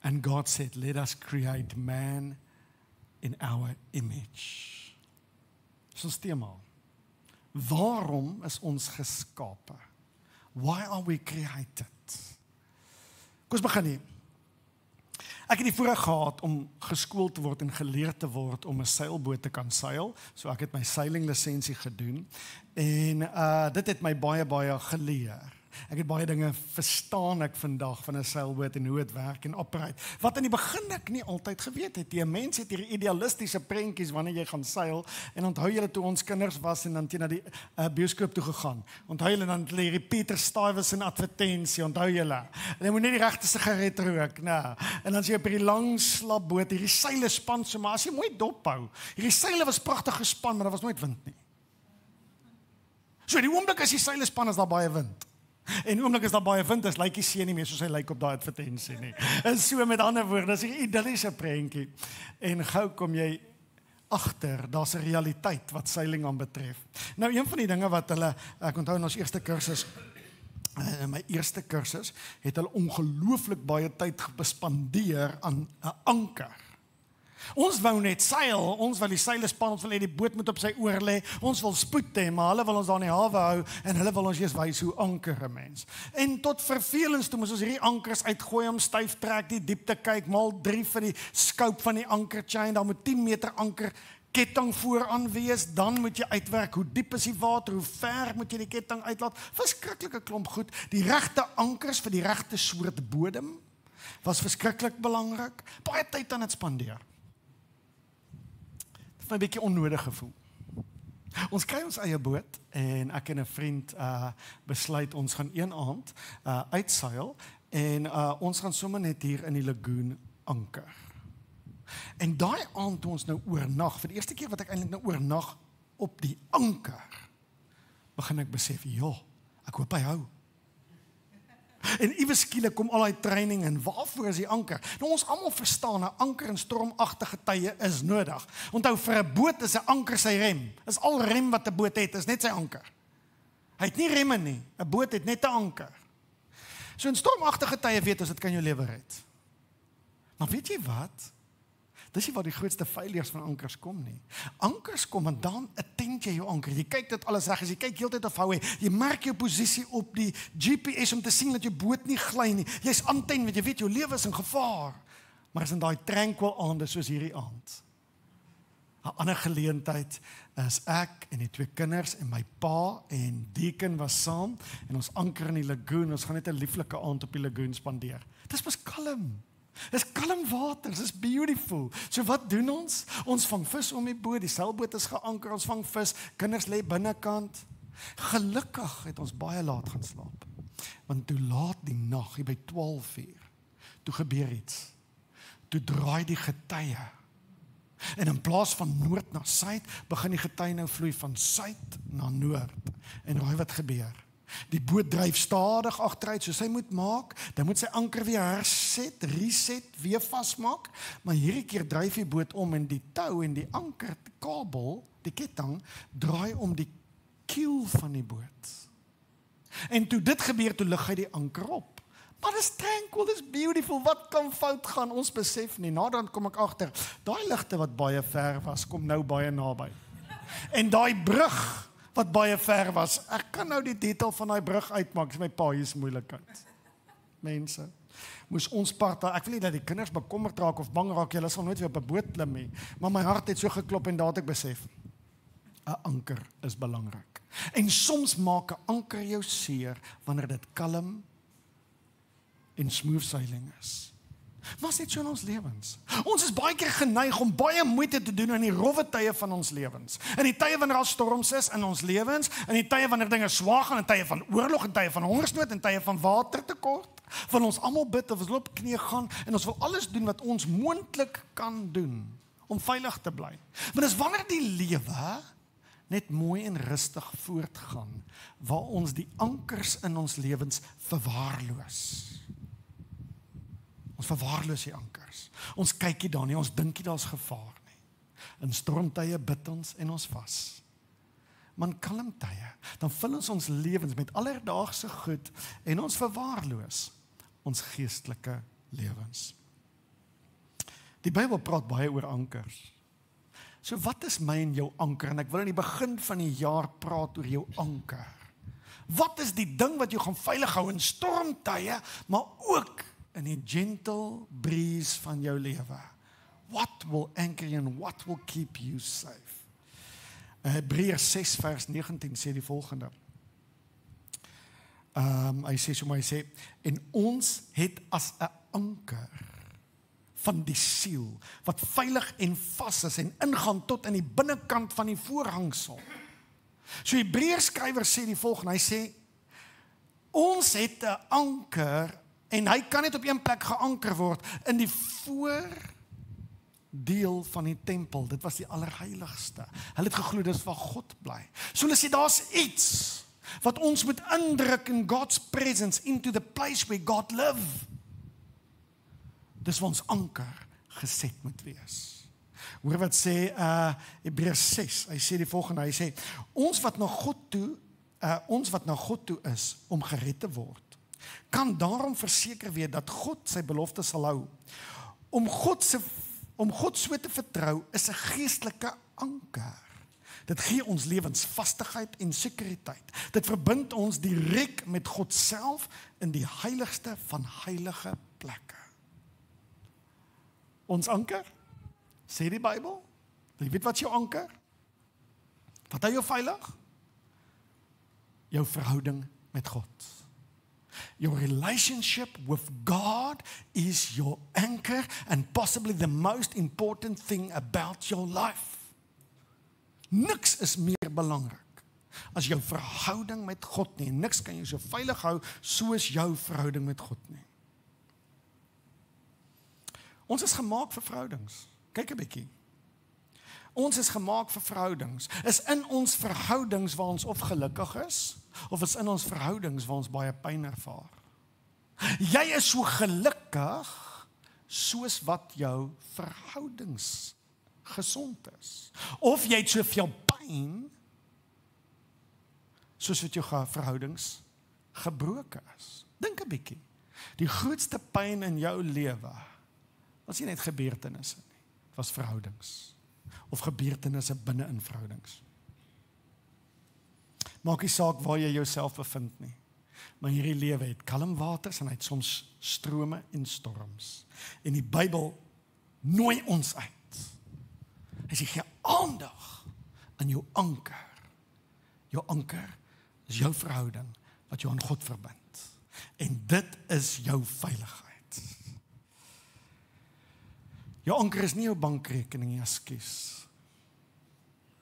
And God said, let us create man in our image. Dis ons tema. Waarom is ons geskape? Why are we created? Kom ons begin hier. Ek het die voorreg gehad om geskoold te word en geleer te word om 'n seilboot te kan seil. So ek het my seilinglisensie gedoen en dit het my baie geleer. Ek het baie dinge verstaan ek vandag van 'n seilboot en hoe dit werk en operate. Wat in die begin ek nie altyd geweet het. Die mense het hierdie idealistiese prentjies wanneer jy gaan seil en onthou julle toe ons kinders was en dan teen na die bioskoop toe gegaan. Onthou julle dan lê hierdie Pieter Stuyvesant advertensie, onthou julle. En jy moet net die regte sigaret rook, nou. En dan sien jy op hierdie lang slapboot, hierdie seile span so maar as jy mooi dophou. Hierdie seile was pragtig gespan, maar daar was nooit wind nie. So die oomblik as die seile span is daar baie wind. En oomblik is daar baie wind, is lyk die see nie meer soos hy lyk op daai advertensie nie. En so met ander woorde, dis 'n idilliese prentjie. En gou kom jy agter, daar's 'n realiteit wat seiling aanbetref. Nou een van die dinge wat hulle, ek onthou in ons eerste kursus, in my eerste kursus, het hulle ongelooflik baie tyd gespandeer aan 'n anker. Ons wou net seil, ons wil die seile span, ons wil hê die boot moet op sy oor lê, ons wil spoed hê, maar hulle wil ons daar in die hawe hou en hulle wil ons eers wys hoe anker 'n mens. En tot vervelings toe moes ons hierdie ankers uitgooi om styf trek, die diepte kyk, maal 3 vir die scope van die anker chain, daar moet 10 meter anker ketting vooraan wees, dan moet jy uitwerk hoe diep is die water, hoe ver moet jy die ketting uitlaat. Verskriklike klomp goed. Die regte ankers vir die regte soort bodem was verskriklik belangrik. Baie tyd aan dit spandeer. My bietjie onnodig gevoel. Ons kry ons eie boot en ek en 'n vriend besluit ons gaan een aand uitseil en ons gaan sommer net hier in die lagoon anker. En daai aand toe ons nou oornag, vir die eerste keer wat ek eintlik nou oornag op die anker, begin ek besef, ja, ek hoop hy hou. En iewes skielik kom al die training en waarvoor is die anker? Nou ons almal verstaan, 'n anker in stormagtige tye is nodig. Onthou vir 'n boot is 'n anker sy rem. Is al rem wat 'n boot het, is net sy anker. Hy het nie remme nie. 'n Boot het net 'n anker. So in stormagtige tye weet ons dit kan jou lewe red. Maar weet jy wat? Dis nie waar die grootste failures van ankers kom nie. Ankers kom en dan attent jy jou anker. Jy kyk dit alles reg, as jy kyk heeltyd of hou jy merk jou posisie op die GPS om te sien dat jou boot nie gly nie. Jy's aanten want jy weet jou lewe is in gevaar. Maar is in daai tranquil aande soos hierdie aand. 'n Ander geleentheid is ek en die 2 kinders en my pa en Deacon was saam en ons anker in die lagoon. Ons gaan net 'n lieflike aand op die lagoon spandeer. Dis mos kalm. Dis kalm water, dis beautiful. So wat doen ons? Ons vang vis om die boot, die seilboot is geanker, ons vang vis, kinders lê binnekant. Gelukkig het ons baie laat gaan slaap. Want toe laat die nag, hier by 12:00, toe gebeur iets. Toe draai die getye. En in plaas van noord na suid, begin die getye nou vloei van suid na noord. En raai wat gebeur? Die boot dryf stadig agteruit soos hy moet maak, dan moet sy anker weer herset, reset, weer vasmaak, maar hierdie keer dryf die boot om en die tou en die anker, die kabel, die ketting, draai om die kiel van die boot. En toe dit gebeur, toe lig hy die anker op. Maar dis tranquil, dis beautiful, wat kan fout gaan, ons besef nie, naderhand kom ek agter, daai ligte wat baie ver was, kom nou baie naby. En daai brug, wat baie ver was. Ek kan nou die detail van daai brug uitmaak, dis my pa hier is moeilikheid. Mense, moes ons part, ek wil nie dat die kinders bekommerd raak of bang raak, hulle sal nooit weer op 'n boot klim nie, maar my hart het so geklop en daar het ek besef, 'n anker is belangrik. En soms maak 'n anker jou seer, wanneer dit kalm en smooth sailing is. Maar is net so in ons lewens. Ons is baie keer geneig om baie moeite te doen in die rowwe tye van ons lewens. In die tye wanneer daar storms is in ons lewens, in die tye wanneer dinge swaar gaan, in tye van oorlog, in tye van hongersnood, in tye van watertekort, van ons almal bid of ons loop knieë gaan en ons wil alles doen wat ons moontlik kan doen om veilig te bly. Maar dis wanneer die lewe net mooi en rustig voortgaan, waar ons die ankers in ons lewens verwaarloos. Ons verwaarloos die ankers. Ons kyk nie daar nie, ons dink nie daar's gevaar nie. In stormtye bid ons en ons vas. Maar in kalm tye, dan vul ons lewens met alledaagse goed en ons verwaarloos ons geestelike lewens. Die Bybel praat baie oor ankers. So wat is my en jou anker? En ek wil in die begin van die jaar praat oor jou anker. Wat is die ding wat jou gaan veilig hou in stormtye, maar ook in die gentle breeze van jou lewe? What will anchor you and what will keep you safe? Hebreërs 6 vers 19 sê die volgende. Hy sê, en ons het as 'n anker van die siel, wat veilig en vas is en ingaan tot in die binnekant van die voorhangsel. So Hebreërs skrywer sê die volgende, hy sê, ons het 'n anker, en hy kan net op een plek geanker word, in die voordeel van die tempel. Dit was die allerheiligste. Hulle het geglo, dis waar God bly. So hulle sê, daar's iets wat ons moet indruk in God's presence, into the place where God live. Dis waar ons anker geset moet wees. Hoor wat sê Hebreërs 6, hy sê die volgende, hy sê, ons wat na God toe is, om gered te word, kan daarom verseker weet, dat God sy belofte sal hou. Om God so te vertrou, is 'n geestelike anker. Dit gee ons lewensvastigheid en sekuriteit. Dit verbind ons direk met God self in die heiligste van heilige plekke. Ons anker, sê die Bybel, jy weet wat jou anker? Wat hou jou veilig? Jou verhouding met God. Your relationship with God is your anchor and possibly the most important thing about your life. Niks is meer belangrik as jou verhouding met God nie. Niks kan jou so veilig hou soos jou verhouding met God nie. Ons is gemaak vir verhoudings. Kyk 'n bietjie. Ons is gemaak vir verhoudings. Is in ons verhoudings waar ons of gelukkig is, of is in ons verhoudings waar ons baie pyn ervaar? Jy is so gelukkig soos wat jou verhoudings gesond is. Of jy het soveel pyn soos wat jou verhoudings gebroken is. Dink 'n bietjie. Die grootste pyn in jou lewe was nie net gebeurtenisse nie. Het was verhoudings. Of gebeurtenisse binne in verhoudings. Maak nie saak waar jy jouself bevind nie. Maar hierdie lewe het kalm waters en hy het soms strome en storms. En die Bybel nooi ons uit. Hy sê, gee aandag aan jou anker. Jou anker is jou verhouding wat jou aan God verbind. En dit is jou veiligheid. Jou anker is nie jou bankrekening nie, ekskuus.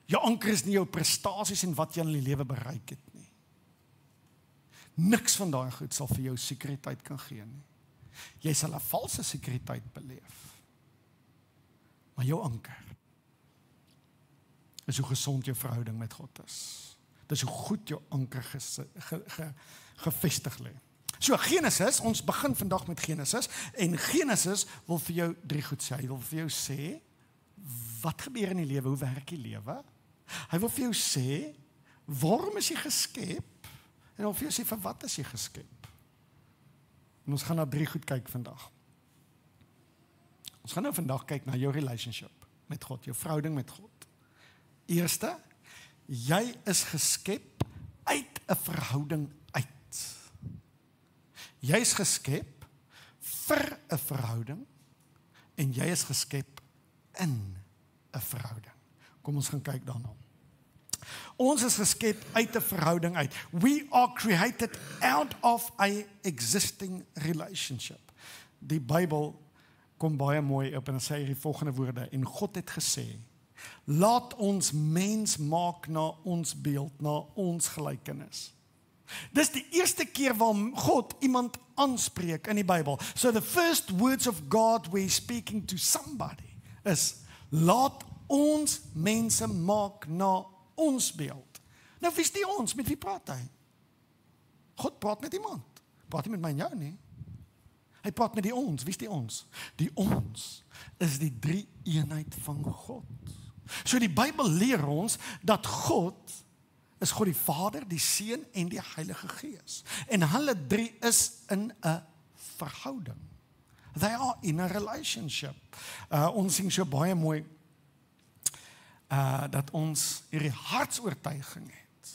Jou anker is nie jou prestasies en wat jy in die lewe bereik het nie. Niks van daai goed sal vir jou sekuriteit kan gee nie. Jy sal 'n valse sekuriteit beleef. Maar jou anker is hoe gesond jou verhouding met God is. Dis hoe goed jou anker gevestig lê. So Genesis, ons begin vandag met Genesis, en Genesis wil vir jou 3 goed sê. Hy wil vir jou sê, wat gebeur in die lewe, hoe werk die lewe? Hy wil vir jou sê, waarom is jy geskep? En hy wil vir jou sê, vir wat is jy geskep? En ons gaan na 3 goed kyk vandag. Ons gaan nou vandag kyk na jou relationship met God, jou verhouding met God. Eerste, jy is geskep uit 'n verhouding uit. Jy is geskep vir 'n verhouding en jy is geskep in 'n verhouding. Kom ons gaan kyk daarna. Ons is geskep uit 'n verhouding uit. We are created out of a existing relationship. Die Bybel kom baie mooi op en sê hierdie volgende woorde, en God het gesê, laat ons mens maak na ons beeld, na ons gelykenis. Dis die eerste keer waar God iemand aanspreek in die Bybel. So the first words of God we're speaking to somebody is, laat ons mense maak na ons beeld. Nou wie is die ons? Met wie praat hy? God praat met iemand. Praat nie met my en jou nie. Hy praat met die ons. Wie is die ons? Die ons is die 3 eenheid van God. So die Bybel leer ons dat God is God die Vader, die Seun en die Heilige Gees. En hulle 3 is in 'n verhouding. They are in a relationship. Ons sing so baie mooi, dat ons hierdie hartsoortuiging het,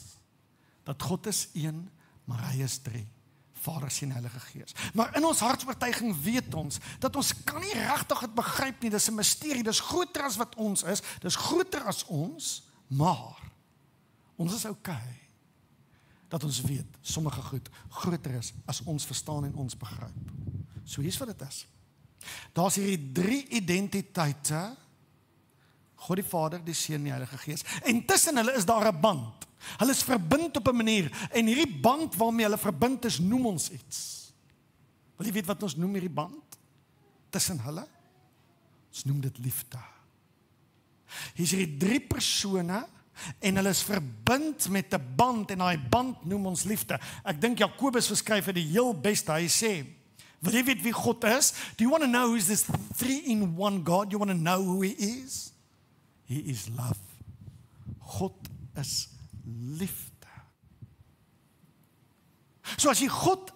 dat God is een, maar hy is drie. Vader, Seun, Heilige Gees. Maar in ons hartsoortuiging weet ons, dat ons kan nie regtig het begryp nie, dis 'n misterie, dis groter as wat ons is, dis groter as ons, maar, ons is okay, dat ons weet, sommige goed, groter is, as ons verstaan en ons begryp. So hier's wat dit is. Daar's hierdie drie identiteite, God die Vader, die Seun en die Heilige Gees. En tussen hulle is daar 'n band. Hulle is verbind op 'n manier. En hierdie band waarmee hulle verbind is, noem ons iets. Wil jy weet wat ons noem hierdie band? Tussen hulle? Ons noem dit liefde. Hier is hierdie drie persone, en hulle is verbind met 'n band, en daai band noem ons liefde. Ek dink Jakobus beskryf dit die heel beste. Hy sê, wil jy weet wie God is? Do you want to know who is this three-in-one God? You want to know who he is? He is love. God is liefde. So as jy God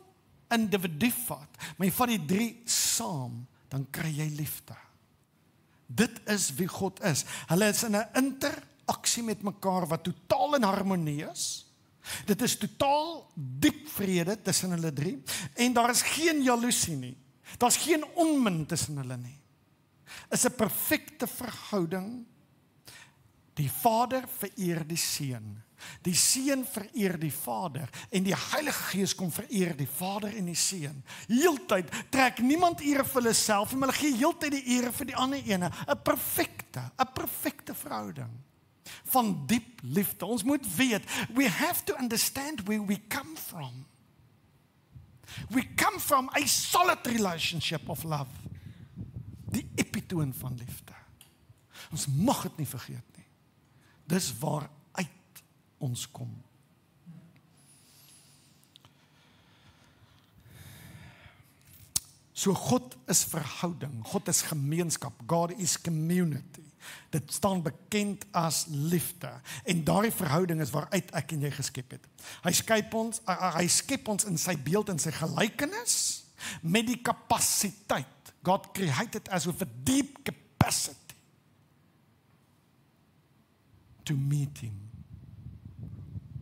individu vat, maar jy vat die drie saam, dan kry jy liefde. Dit is wie God is. Hulle is in 'n interaksie met mekaar wat totaal in harmonie is. Dit is totaal diep vrede tussen hulle drie, en daar is geen jaloesie nie. Daar's geen onmin tussen hulle nie. Is 'n perfekte verhouding. Die Vader vereer die Seun. Die Seun vereer die Vader, en die Heilige Gees kom vereer die Vader en die Seun. Heeltyd trek niemand ere vir hulle self, maar hulle gee heeltyd die ere vir die ander ene. 'n perfekte verhouding van diep liefde. Ons moet weet, we have to understand where we come from. We come from a solid relationship of love. Die epitoon van liefde. Ons mag dit nie vergeet nie. Dis waaruit ons kom. So God is verhouding, God is gemeenskap, God is community. Dit staan bekend as liefde. En daardie verhouding is waaruit ek en jy geskep het. Hy skep ons in sy beeld en sy gelykenis, met die kapasiteit. God created us with a deep capacity to meet him,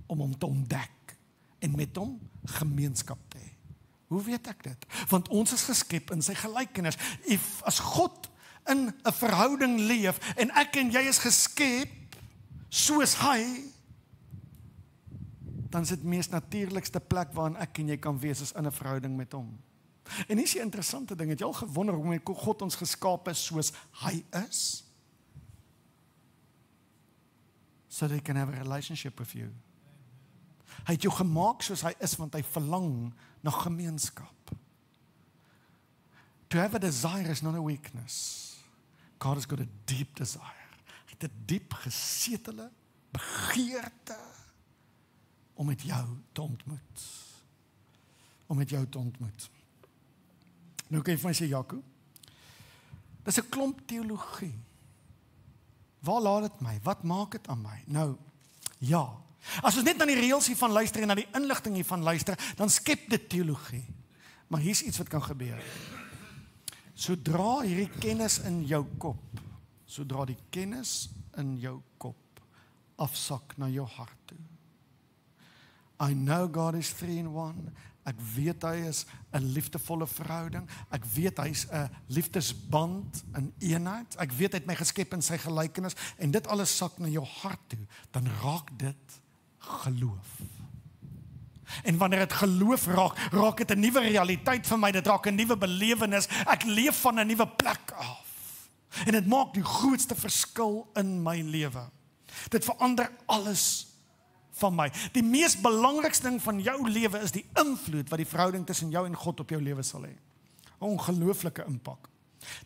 om hom te ontdek en met hom gemeenskap te hê. Hoe weet ek dit? Want ons is geskep in sy gelykenis. As God in 'n verhouding leef en ek en jy is geskep soos hy, dan is dit mees natuurlikste plek waarin ek en jy kan wees is in 'n verhouding met hom. En hier is die interessante ding, het jy al gewonder hoe God ons geskaap is soos hy is? So that he can have a relationship with you. Hy het jou gemaak soos hy is, want hy verlang na gemeenskap. To have a desire is not a weakness. God has got a deep desire. Hy het 'n diep gesetelde begeerte om met jou te ontmoet. Om met jou te ontmoet. Nou kan jy vir my sê, Jaco, dis 'n klomp teologie. Waar laat dit my? Wat maak dit aan my? Nou, ja. As ons net na die reëls hiervan luister en na die inligting hiervan luister, dan skep dit teologie. Maar hier's iets wat kan gebeur. Sodra hierdie kennis in jou kop, sodra die kennis in jou kop afsak na jou hart toe. I know God is 3-in-1. Ek weet hy is 'n liefdevolle verhouding. Ek weet hy is 'n liefdesband in eenheid. Ek weet hy het my geskep in sy gelykenis en dit alles sak na jou hart toe, dan raak dit geloof. En wanneer dit geloof raak dit 'n nuwe realiteit vir my, dit raak 'n nuwe belewenis. Ek leef van 'n nuwe plek af. En dit maak die grootste verskil in my lewe. Dit verander alles van my. Die mees belangrikste ding van jou lewe is die invloed wat die verhouding tussen jou en God op jou lewe sal hê. 'n Ongelooflike impak.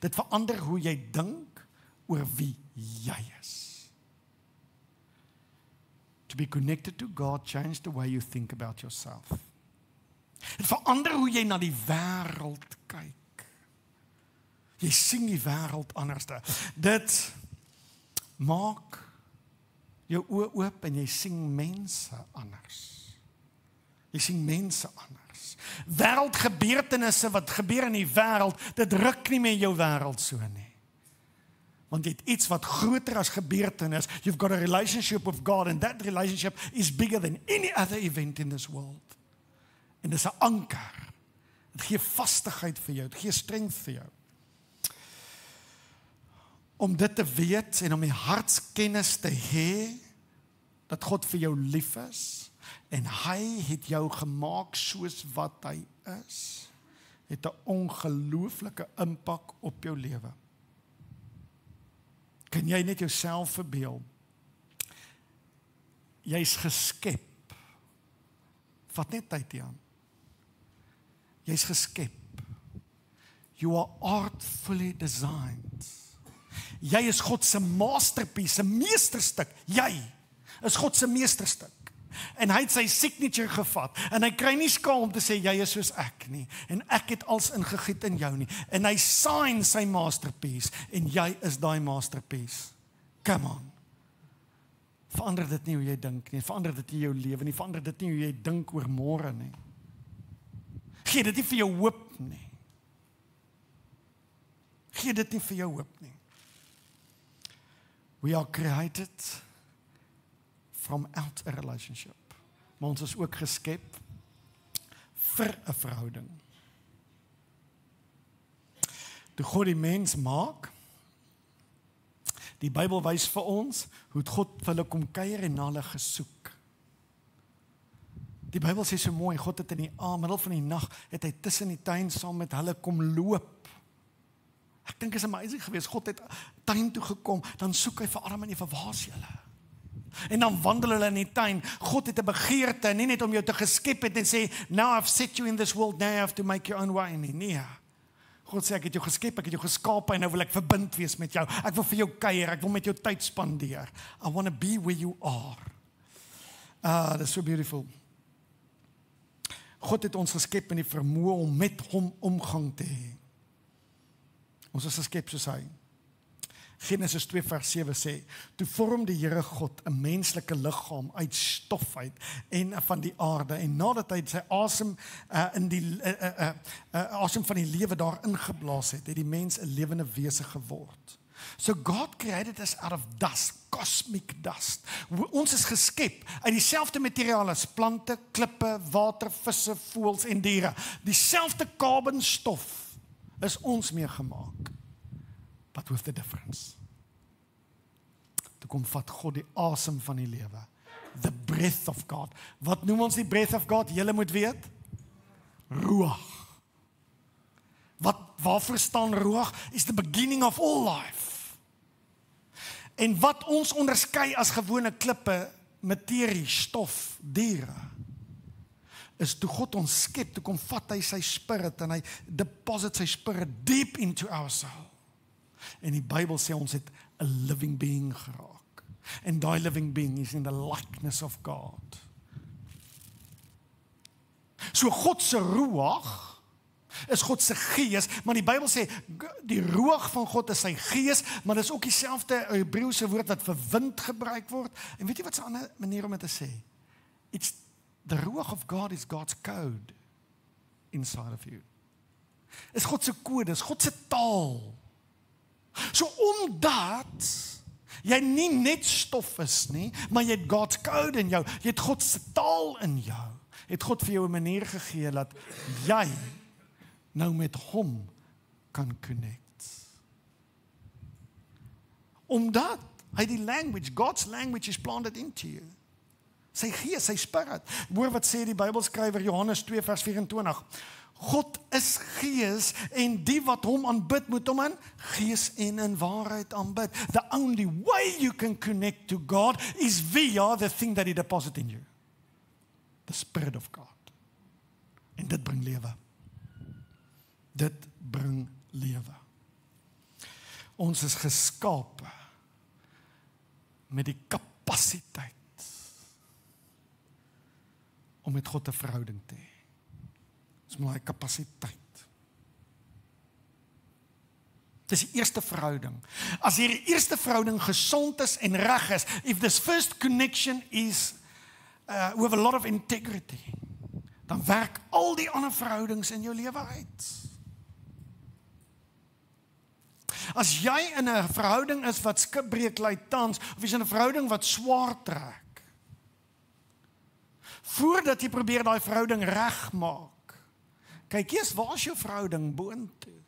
Dit verander hoe jy dink oor wie jy is. To be connected to God changed the way you think about yourself. Dit verander hoe jy na die wêreld kyk. Jy sien die wêreld anders. Dit maak jou oë oop en jy sien mense anders. Jy sien mense anders. Wêreldgebeurtenisse wat gebeur in die wêreld, dit ruk nie met jou wêreld so nie. Want jy het iets wat groter as gebeurtenis. You've got a relationship with God and that relationship is bigger than any other event in this world. En dis 'n anker. Dit gee vastigheid vir jou, dit gee strength vir jou. Om dit te weet en om die hartskennis te hê dat God vir jou lief is en hy het jou gemaak soos wat hy is, het 'n ongelooflike impak op jou lewe. Kan jy net jouself verbeel? Jy's geskep. Vat net tyd hier aan. Jy's geskep. You are artfully designed. Jy is God se masterpiece, 'n meesterstuk. Jy is God se meesterstuk. En hy het sy signature gevat. En hy kry nie skaam om te sê, jy is soos ek nie. En ek het als ingegiet in jou nie. En hy sign sy masterpiece. En jy is daai masterpiece. Come on. Verander dit nie hoe jy dink nie. Verander dit nie jou lewe nie. Verander dit nie hoe jy dink oor môre nie. Gee dit nie vir jou hoop nie. Gee dit nie vir jou hoop nie. We are created from out a relationship. Maar ons is ook geskep vir 'n verhouding. Toe God die mens maak, die Bybel wys vir ons hoe God vir hulle kom kuier en na hulle gesoek. Die Bybel sê so mooi, God het in die middel van die nag, het hy tussen die tuin saam met hulle kom loop. Ek dink is amazing geweest, God het tuin toe gekom, dan soek hy vir Adam en Eva, waar is julle? En dan wandel hulle in die tuin. God het 'n begeerte, nie net om jou te geskep het en sê, now I've set you in this world, now you have to make your own way. Nee. God sê, ek het jou geskep, ek het jou geskaap en nou wil ek verbind wees met jou. Ek wil vir jou kuier, ek wil met jou tyd spandeer. I want to be where you are. That's so beautiful. God het ons geskep in die vermoë om met hom omgang te hê. Ons is geskep soos hy. Genesis 2 vers 7 sê, toe vorm die Here God 'n menslike liggaam uit stof uit en van die aarde en nadat hy sy asem in die asem van die lewe daar ingeblaas het, het die mens 'n lewende wese geword. So God created us out of dust, cosmic dust. Ons is geskep uit dieselfde materiaal as plante, klippe, water, visse, voëls en diere. Dieselfde carbonstof is ons mee gemaak. But with the difference. Toe kom vat God die asem van die lewe. The breath of God. Wat noem ons die breath of God? Julle moet weet. Ruach. Waarvoor staan ruach? Is the beginning of all life. En wat ons onderskei as gewone klippe, materie, stof, diere, is toe God ons skep, toe kom vat hy sy spirit en hy deposit sy spirit deep into our soul. En die Bybel sê ons het 'n living being geraak. En daai living being is in the likeness of God. So God se ruach is God se gees, maar die Bybel sê die ruach van God is sy gees, maar dis ook dieselfde Hebreëse woord wat vir wind gebruik word. En weet jy wat 'n ander manier om dit te sê? It's the ruach of God is God's code inside of you. Is God se kode, is God se taal. So omdat jy nie net stof is nie, maar jy het God's code in jou, jy het God se taal in jou, het God vir jou 'n manier gegee dat jy nou met hom kan connect. Omdat hy die language, God's language is planted into you. Sy gees, sy spirit. Hoor wat sê die Bybelskrywer Johannes 2 vers 24. God is gees en die wat hom aanbid moet hom in gees en in waarheid aanbid. The only way you can connect to God is via the thing that he deposited in you. The Spirit of God. En dit bring lewe. Dit bring lewe. Ons is geskape met die kapasiteit om met God 'n verhouding te hê. Dis maar 'n kapasiteit. Dis die eerste verhouding. As hierdie eerste verhouding gesond is en reg is, if this first connection is with a lot of integrity, dan werk al die ander verhoudings in jou lewe uit. As jy in 'n verhouding is wat skipbreek ly tans, of jy's in 'n verhouding wat swaar trek, voordat jy probeer daai verhouding regmaak, kyk eers, waar is jou verhouding boontoe?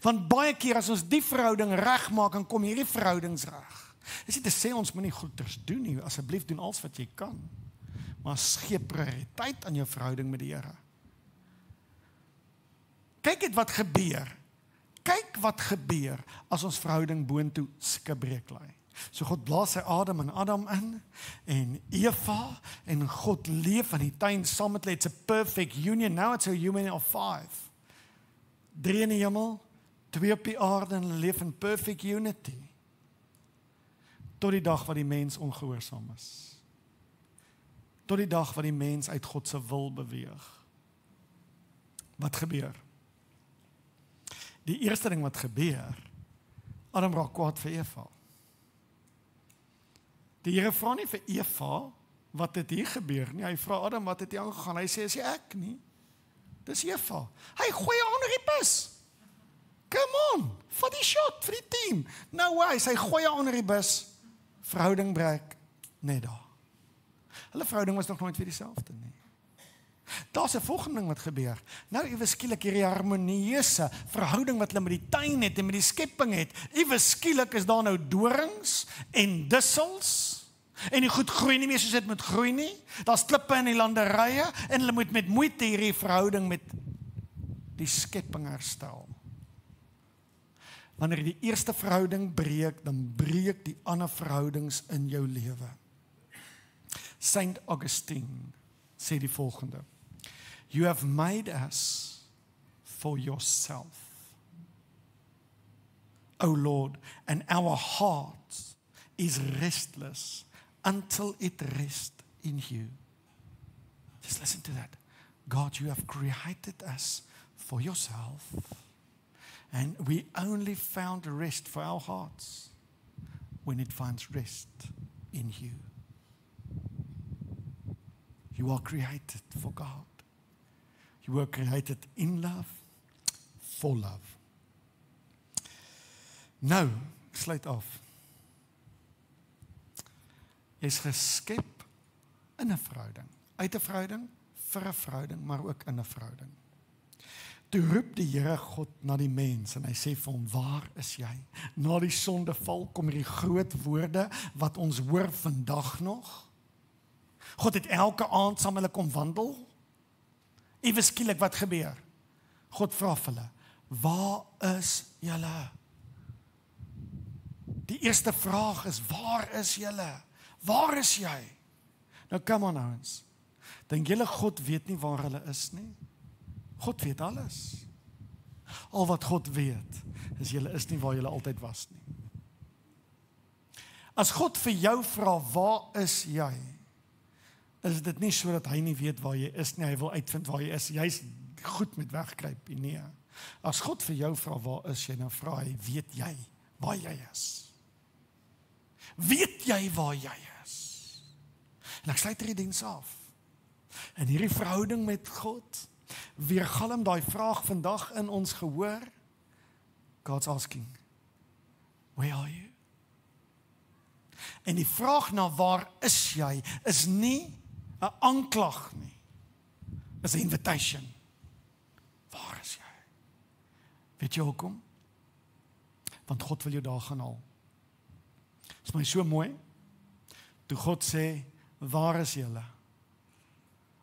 Want baie keer as ons die verhouding regmaak, dan kom hierdie verhoudings reg. Dis nie te sê ons moenie goeders doen nie, asseblief doen alles wat jy kan. Maar gee prioriteit aan jou verhouding met die Here. Kyk net wat gebeur. Kyk wat gebeur as ons verhouding boontoe skipbreek lê. So God blaas sy adem in Adam in en Eva en God leef in die tuin saam met hulle. It's a perfect union. Now it's a union of 5. 3 in die hemel, 2 op die aarde en hulle leef in perfect unity. Tot die dag wat die mens ongehoorsaam is. Tot die dag wat die mens uit God se wil beweeg. Wat gebeur? Die eerste ding wat gebeur, Adam raak kwaad vir Eva. Die Here vra nie vir Eva, wat het hier gebeur nie. Hy vra Adam, wat het hier aangegaan? Hy sê, is jy ek nie? Dis Eva. Hy gooi haar onder die bus. Come on, vat die shot vir die team. No way, hy gooi haar onder die bus. Verhouding breek net daar. Hulle verhouding was nog nooit weer dieselfde nie. Daar's 'n volgende ding wat gebeur. Nou ewe skielik hierdie harmonieuse verhouding wat hulle met die tuin het en met die skepping het. Ewe skielik is daar nou dorings en dussels en die goed groei nie meer soos dit moet groei nie. Daar's klippe in die landerye en hulle moet met moeite hierdie verhouding met die skepping herstel. Wanneer die eerste verhouding breek, dan breek die ander verhoudings in jou lewe. Saint Augustine sê die volgende: You have made us for yourself, O Lord, and our heart is restless until it rests in you. Just listen to that. God, you have created us for yourself, and we only found rest for our hearts when it finds rest in you. You are created for God. You were created in love, for love. Nou, ek sluit af. Jy is geskep in 'n verhouding. Uit 'n verhouding, vir 'n verhouding, maar ook in 'n verhouding. Toe roep die Here God na die mens en hy sê vir hom, waar is jy? Na die sondeval kom hierdie groot woorde wat ons hoor vandag nog. God het elke aand saam met hulle kom wandel. Ewe skielik wat gebeur? God vra vir hulle, waar is julle? Die eerste vraag is, waar is julle? Waar is jy? Nou come on ouens. Dink julle God weet nie waar hulle is nie? God weet alles. Al wat God weet, is julle is nie waar julle altyd was nie. As God vir jou vra, waar is jy? Is dit nie so dat hy nie weet waar jy is nie, hy wil uitvind waar jy is, jy's goed met wegkruip, nee. As God vir jou vra, waar is jy, dan vra hy, weet jy waar jy is? Weet jy waar jy is? En ek sluit hierdie diens af. En hierdie verhouding met God, weergalm daai vraag vandag in ons gehoor. God's asking, where are you? En die vraag na waar is jy, is nie 'n aanklag nie. Is 'n invitation. Waar is jy? Weet jy hoekom? Want God wil jou daar gaan haal. Dit is my so mooi. Toe God sê, waar is julle?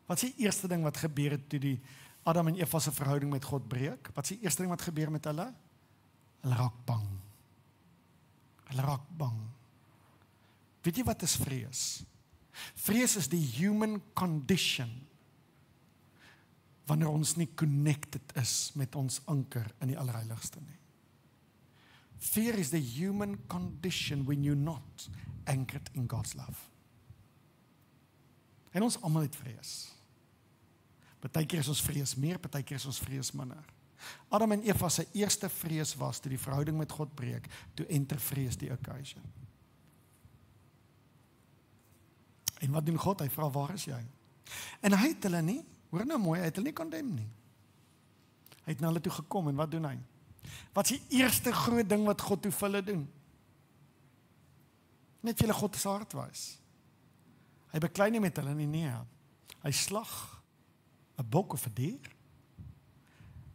Wat is die eerste ding wat gebeur het toe die Adam en Eva se verhouding met God breek? Wat is die eerste ding wat gebeur met hulle? Hulle raak bang. Hulle raak bang. Weet jy wat is vrees? Vrees is die human condition wanneer ons nie connected is met ons anker in die allerheiligste nie. Fear is the human condition when you're not anchored in God's love. En ons almal het vrees. Partykeer is ons vrees meer, partykeer is ons vrees minder. Adam en Eva se eerste vrees was toe die verhouding met God breek, toe enter vrees die occasion. En wat doen God? Hy vra, waar is jy? En hy het hulle nie, hoor nou mooi, hy het hulle nie condemn nie. Hy het na hulle toe gekom en wat doen hy? Wat is die eerste groot ding wat God toe vir hulle doen? Net vir hulle God se hart wys. Hy beklei nie met hulle nie. Hy slag 'n bok of 'n dier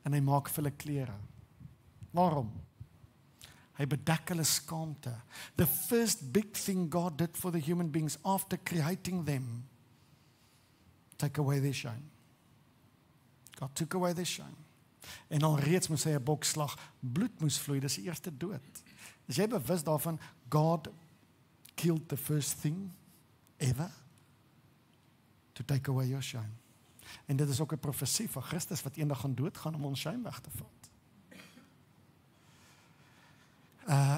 en hy maak vir hulle klere. Waarom? Hy bedek hulle skaamte. The first big thing God did for the human beings after creating them, take away their shame. God took away their shame. En alreeds moes hy 'n bok slag, bloed moes vloei, dis die eerste dood. Is jy bewus daarvan, God killed the first thing ever to take away your shame. En dit is ook 'n profesie van Christus wat eendag gaan doodgaan om ons shame weg te vat.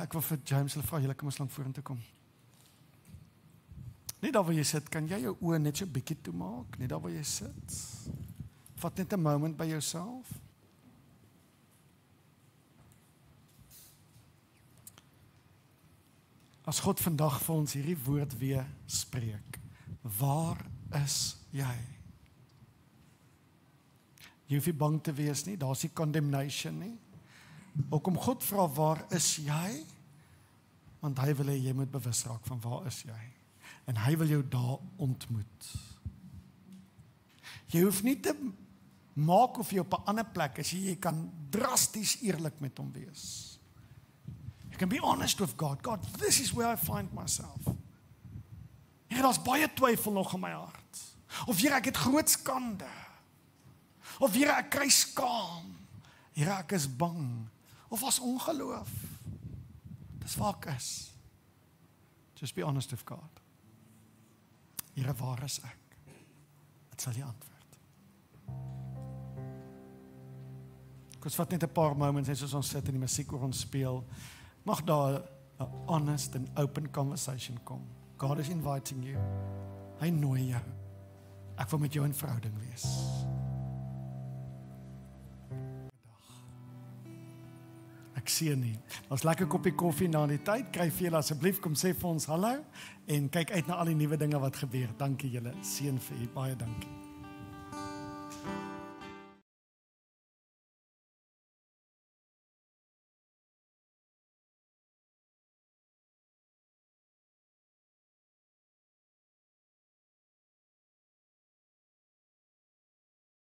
Ek wil vir James hulle vra, julle kom ons lank vorentoe kom. Net daar waar jy sit, kan jy jou oë net so bietjie toemaak, net daar waar jy sit. Vat net 'n moment by jouself. As God vandag vir ons hierdie woord weer spreek, waar is jy? Jy hoef nie bang te wees nie, daar's nie condemnation nie. Ook om God vra, waar is jy? Want hy wil hê jy moet bewus raak van waar is jy. En hy wil jou daar ontmoet. Jy hoef nie te maak of jy op 'n ander plek is, jy kan drasties eerlik met hom wees. You can be honest with God. God, this is where I find myself. Here, daar's baie twyfel nog in my hart. Of Here, ek het groot skande. Of Here, ek kry skaam. Here, ek is bang. Of as ongeloof. Dis waar ek is. Just be honest with God. Here, waar is ek? Dit sal jy antwoord. Ons vat net 'n paar moments net soos ons sit en die musiek oor ons speel. Mag daar 'n honest and open conversation kom. God is inviting you. Hy nooi jou. Ek wil met jou in verhouding wees. Ek sien nie. Ons lekker koppie koffie na die tyd. Kry vir julle asseblief, kom sê vir ons hallo en kyk uit na al die nuwe dinge wat gebeur. Dankie julle. Seën vir u. Baie dankie.